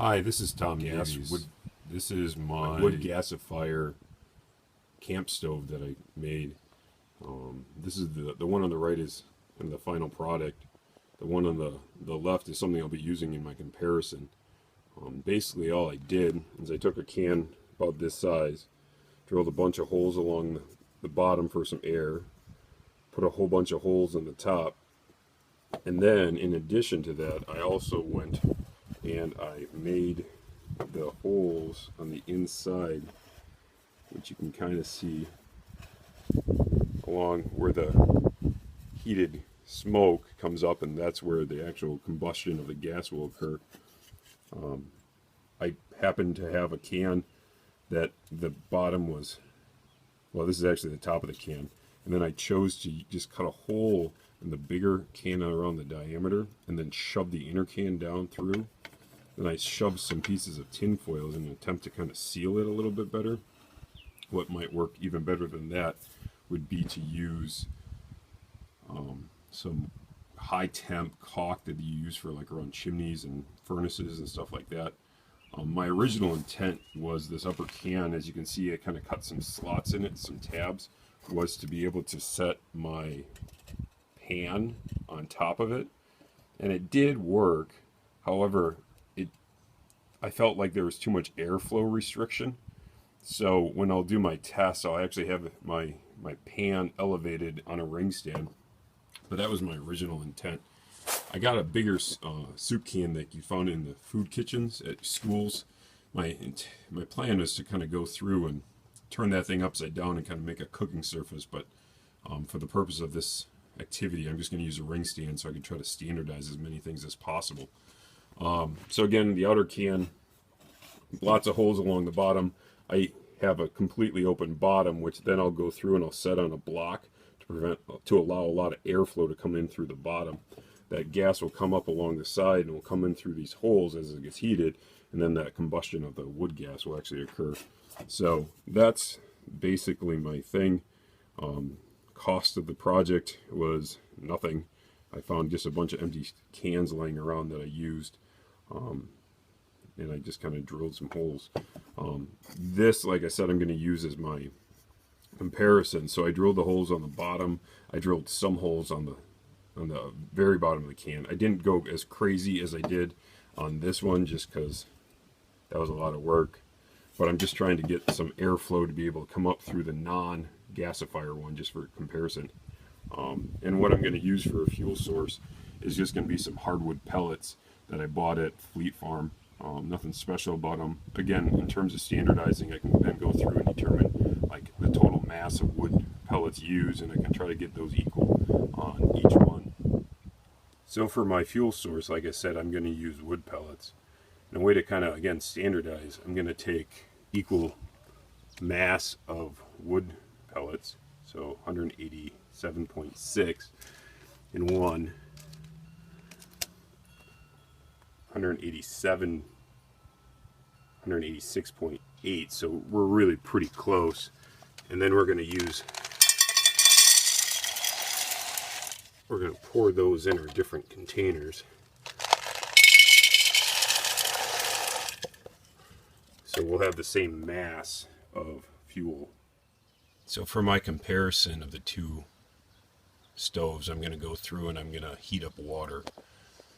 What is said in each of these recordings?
Hi, this is Tom gas Davies. wood This is my wood gasifier camp stove that I made. This is the one on the right is kind of the final product. The one on the left is something I'll be using in my comparison. Basically, all I did is I took a can about this size, drilled a bunch of holes along the bottom for some air, put a whole bunch of holes in the top, and then in addition to that, I also went and I made the holes on the inside, which you can kind of see along where the heated smoke comes up, and that's where the actual combustion of the gas will occur. I happened to have a can that the bottom was, well, this is actually the top of the can, and then I chose to just cut a hole in the bigger can around the diameter and then shove the inner can down through. Then I shoved some pieces of tin foil in an attempt to kind of seal it a little bit better. What might work even better than that would be to use some high temp caulk that you use for like around chimneys and furnaces and stuff like that. My original intent was this upper can, as you can see, I kind of cut some slots in it, some tabs, was to be able to set my pan on top of it, and it did work. However, I felt like there was too much airflow restriction. So when I'll do my test, I'll actually have my pan elevated on a ring stand. But that was my original intent. I got a bigger soup can that you found in the food kitchens at schools. My plan was to kind of go through and turn that thing upside down and kind of make a cooking surface. But for the purpose of this activity, I'm just going to use a ring stand so I can try to standardize as many things as possible. So again, the outer can, lots of holes along the bottom. I have a completely open bottom, which then I'll go through and I'll set on a block to allow a lot of airflow to come in through the bottom. That gas will come up along the side and will come in through these holes as it gets heated, and then that combustion of the wood gas will actually occur. So that's basically my thing. Cost of the project was nothing. I found just a bunch of empty cans laying around that I used, and I just kind of drilled some holes. This, like I said, I'm going to use as my comparison. So I drilled the holes on the bottom. I drilled some holes on the very bottom of the can. I didn't go as crazy as I did on this one just because that was a lot of work. But I'm just trying to get some airflow to be able to come up through the non-gasifier one just for comparison. And what I'm going to use for a fuel source is just going to be some hardwood pellets that I bought at Fleet Farm. Nothing special about them. Again, in terms of standardizing, I can then go through and determine like the total mass of wood pellets used, and I can try to get those equal on each one. So for my fuel source, like I said, I'm going to use wood pellets. And a way to kind of, again, standardize, I'm going to take equal mass of wood pellets, so 187.6 in one, 186.8, so we're really pretty close. And then we're going to pour those in our different containers. So we'll have the same mass of fuel. So for my comparison of the two stoves, I'm going to go through and I'm going to heat up water.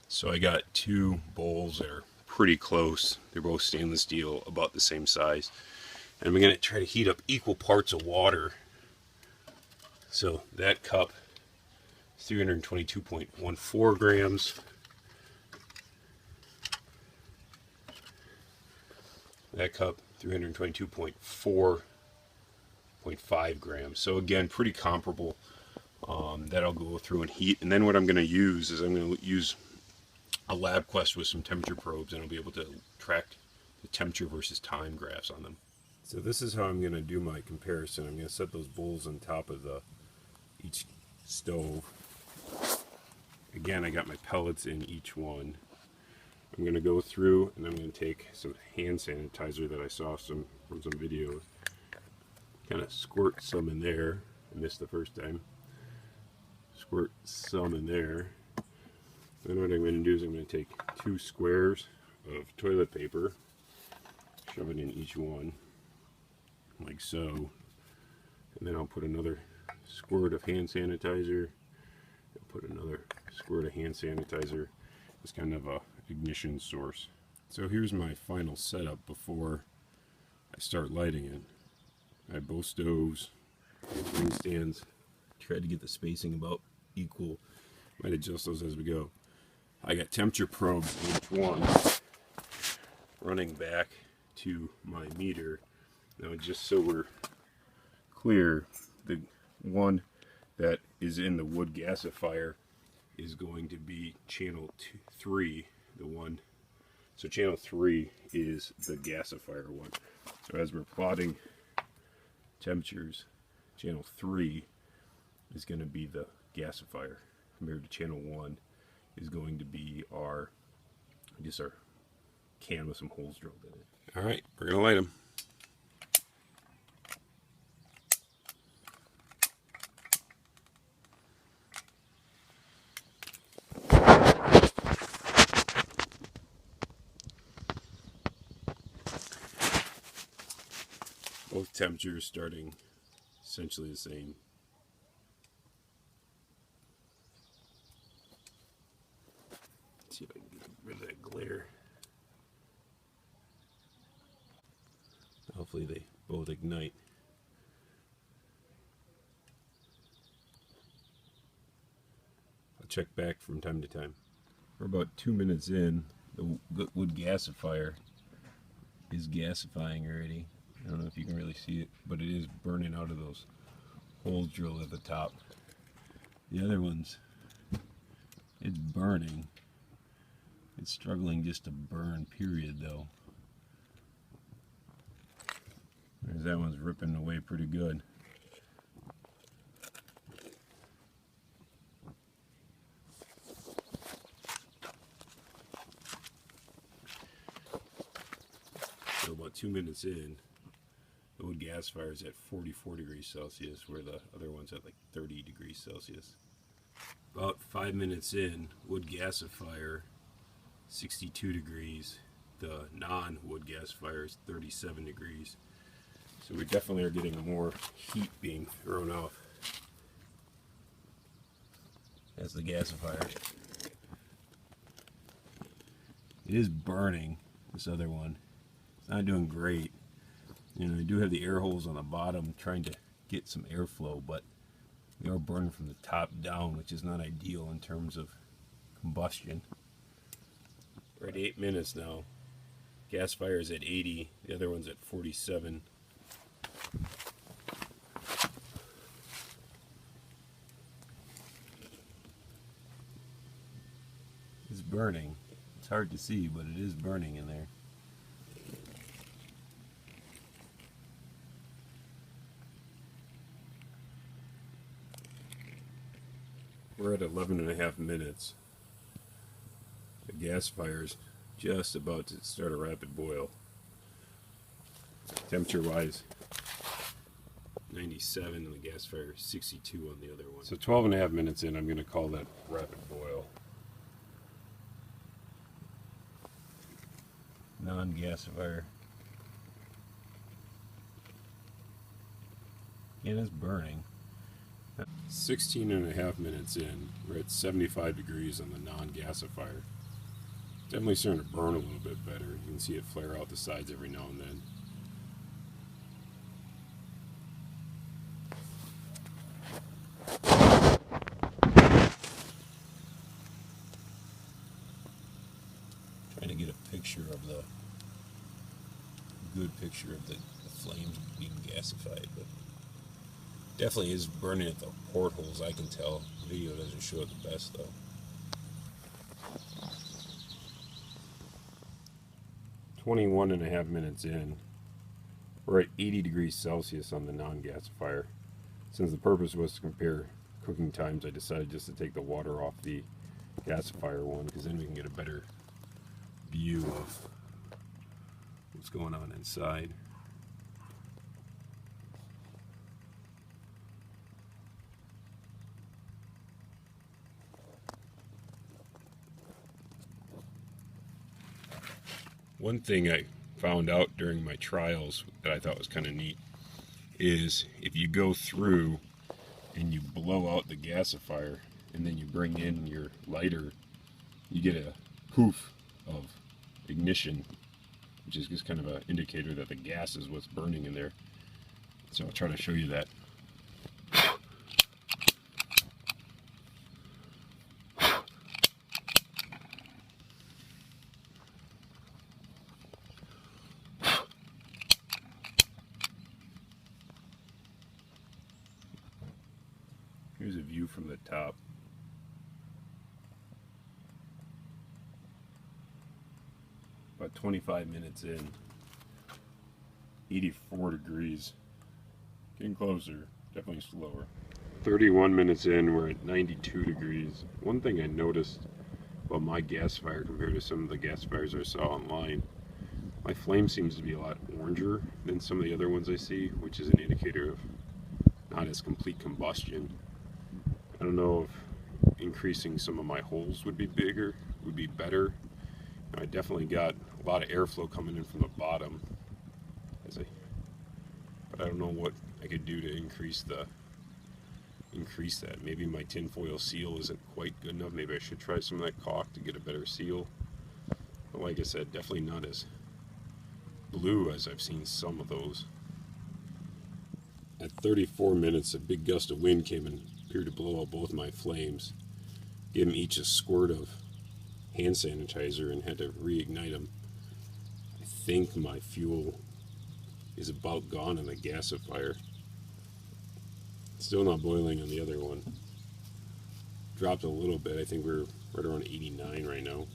So I got two bowls that are pretty close. They're both stainless steel, about the same size. And I'm going to try to heat up equal parts of water. So that cup is 322.14 grams. That cup, 322.5 grams. So again, pretty comparable. That I'll go through and heat. And then what I'm going to use is I'm going to use a LabQuest with some temperature probes, and I'll be able to track the temperature versus time graphs on them. So this is how I'm going to do my comparison. I'm going to set those bowls on top of each stove. Again, I got my pellets in each one. I'm going to go through and I'm going to take some hand sanitizer that I saw from some videos. Kind of squirt some in there. I missed the first time. Squirt some in there. Then what I'm going to do is I'm going to take two squares, of toilet paper, shove it in each one, like so, and then I'll put another squirt of hand sanitizer, and put another squirt of hand sanitizer. It's kind of a ignition source. So here's my final setup before I start lighting it. I have both stoves, ring stands, tried to get the spacing about equal. Might adjust those as we go. I got temperature probes in each one, running back to my meter. Now, just so we're clear, the one that is in the wood gasifier is going to be channel 3, the one. So channel 3 is the gasifier one. So as we're plotting temperatures, channel 3 is going to be the gasifier, compared to channel 1 is going to be our can with some holes drilled in it. All right, we're going to light them. Both temperatures starting essentially the same. Let's see if I can get rid of that glare. Hopefully they both ignite. I'll check back from time to time. We're about 2 minutes in. The wood gasifier is gasifying already. I don't know if you can really see it, but it is burning out of those holes drilled at the top. The other ones, it's burning. It's struggling just to burn, period, though. There's that one's ripping away pretty good. So about 2 minutes in, the wood gasifier is at 44 degrees Celsius, where the other one's at like 30 degrees Celsius. About 5 minutes in, wood gasifier, 62 degrees. The non-wood gasifier is 37 degrees. So we definitely are getting more heat being thrown off as the gasifier. It is burning, this other one. It's not doing great. You know, I do have the air holes on the bottom trying to get some airflow, but they are burning from the top down, which is not ideal in terms of combustion. We're at 8 minutes now. Gasifier is at 80, the other one's at 47. It's burning. It's hard to see, but it is burning in there. We're at 11.5 minutes. The gasifier's just about to start a rapid boil. Temperature wise, 97 and the gasifier 62 on the other one. So 12.5 minutes in, I'm going to call that rapid boil. Non-gasifier. And it's burning. 16.5 minutes in, we're at 75 degrees on the non-gasifier. Definitely starting to burn a little bit better. You can see it flare out the sides every now and then. Trying to get a picture of good picture of the flames being gasified, but definitely is burning at the portholes, I can tell. The video doesn't show it the best though. 21.5 minutes in, we're at 80 degrees Celsius on the non-gasifier. Since the purpose was to compare cooking times, I decided just to take the water off the gasifier one, because then we can get a better view of what's going on inside. One thing I found out during my trials that I thought was kind of neat is if you go through and you blow out the gasifier and then you bring in your lighter, you get a poof of ignition, which is just kind of an indicator that the gas is what's burning in there. So I'll try to show you that. Here's a view from the top. About 25 minutes in, 84 degrees. Getting closer, definitely slower. 31 minutes in, we're at 92 degrees. One thing I noticed about my gasifier compared to some of the gasifiers I saw online, my flame seems to be a lot oranger than some of the other ones I see, which is an indicator of not as complete combustion. I don't know if increasing some of my holes would be bigger, would be better. I definitely got a lot of airflow coming in from the bottom, but I don't know what I could do to increase that. Maybe my tinfoil seal isn't quite good enough. Maybe I should try some of that caulk to get a better seal. But like I said, definitely not as blue as I've seen some of those. At 34 minutes, a big gust of wind came and appeared to blow out both my flames. Gave them each a squirt of hand sanitizer and had to reignite them. I think my fuel is about gone in the gasifier. Still not boiling on the other one. Dropped a little bit. I think we're right around 89 right now.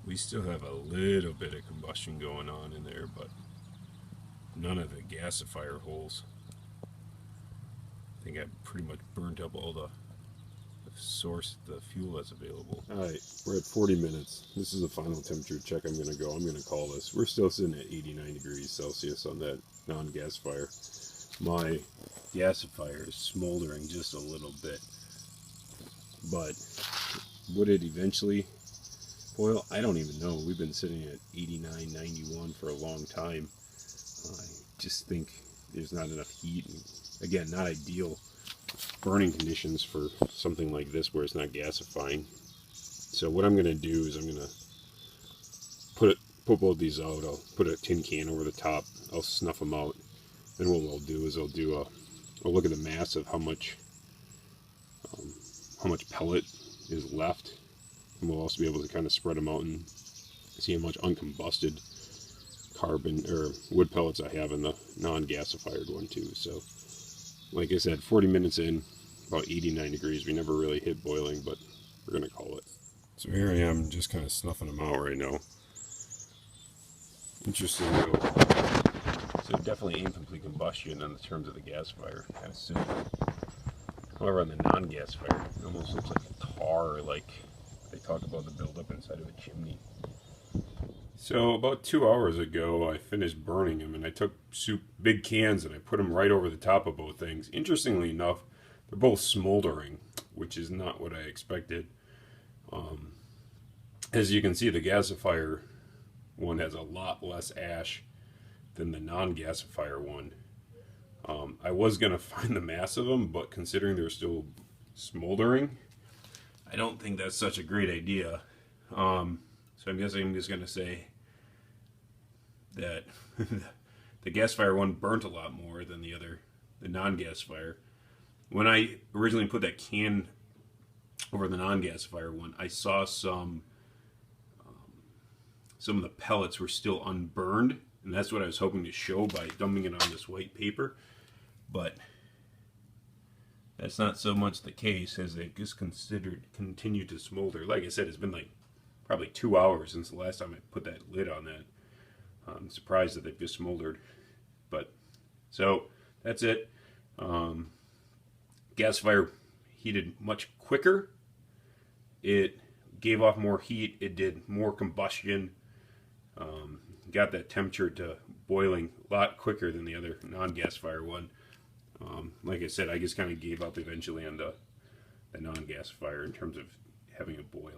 We still have a little bit of combustion going on in there, but none of the gasifier holes. I think I pretty much burnt up all the source, the fuel that's available. Alright, we're at 40 minutes. This is the final temperature check I'm going to go. I'm going to call this. We're still sitting at 89 degrees Celsius on that non-gasifier. My gasifier is smoldering just a little bit. But would it eventually boil? I don't even know. We've been sitting at 89, 91 for a long time. I just think there's not enough heat. And again, not ideal burning conditions for something like this where it's not gasifying. So what I'm going to do is I'm going to put both these out. I'll put a tin can over the top. I'll snuff them out. Then what I'll do is I'll look at the mass of how much pellet is left, and we'll also be able to kind of spread them out and see how much uncombusted carbon or wood pellets I have in the non-gasified one too. So like I said, 40 minutes in, about 89 degrees. We never really hit boiling, but we're going to call it. So here I am, just kind of snuffing them out right now. Interesting though. So definitely incomplete combustion in the terms of the gasifier, kind of simple. However, on the non-gasifier, it almost looks like a tar, like they talk about the buildup inside of a chimney. So about 2 hours ago, I finished burning them, and I took big cans and I put them right over the top of both things. Interestingly enough, they're both smoldering, which is not what I expected. As you can see, the gasifier one has a lot less ash than the non-gasifier one. I was going to find the mass of them, but considering they're still smoldering, I don't think that's such a great idea. So I'm guessing I'm just going to say that the gasifier one burnt a lot more than the non-gasifier. When I originally put that can over the non-gasifier one, I saw some of the pellets were still unburned, and that's what I was hoping to show by dumping it on this white paper. But that's not so much the case, as they just continue to smolder. Like I said, it's been like probably 2 hours since the last time I put that lid on that. I'm surprised that they've just smoldered. But so that's it. Gasifier heated much quicker. It gave off more heat. It did more combustion. Got that temperature to boiling a lot quicker than the other non-gasifier one. Like I said, I just kind of gave up eventually on the non-gasifier in terms of having a boil.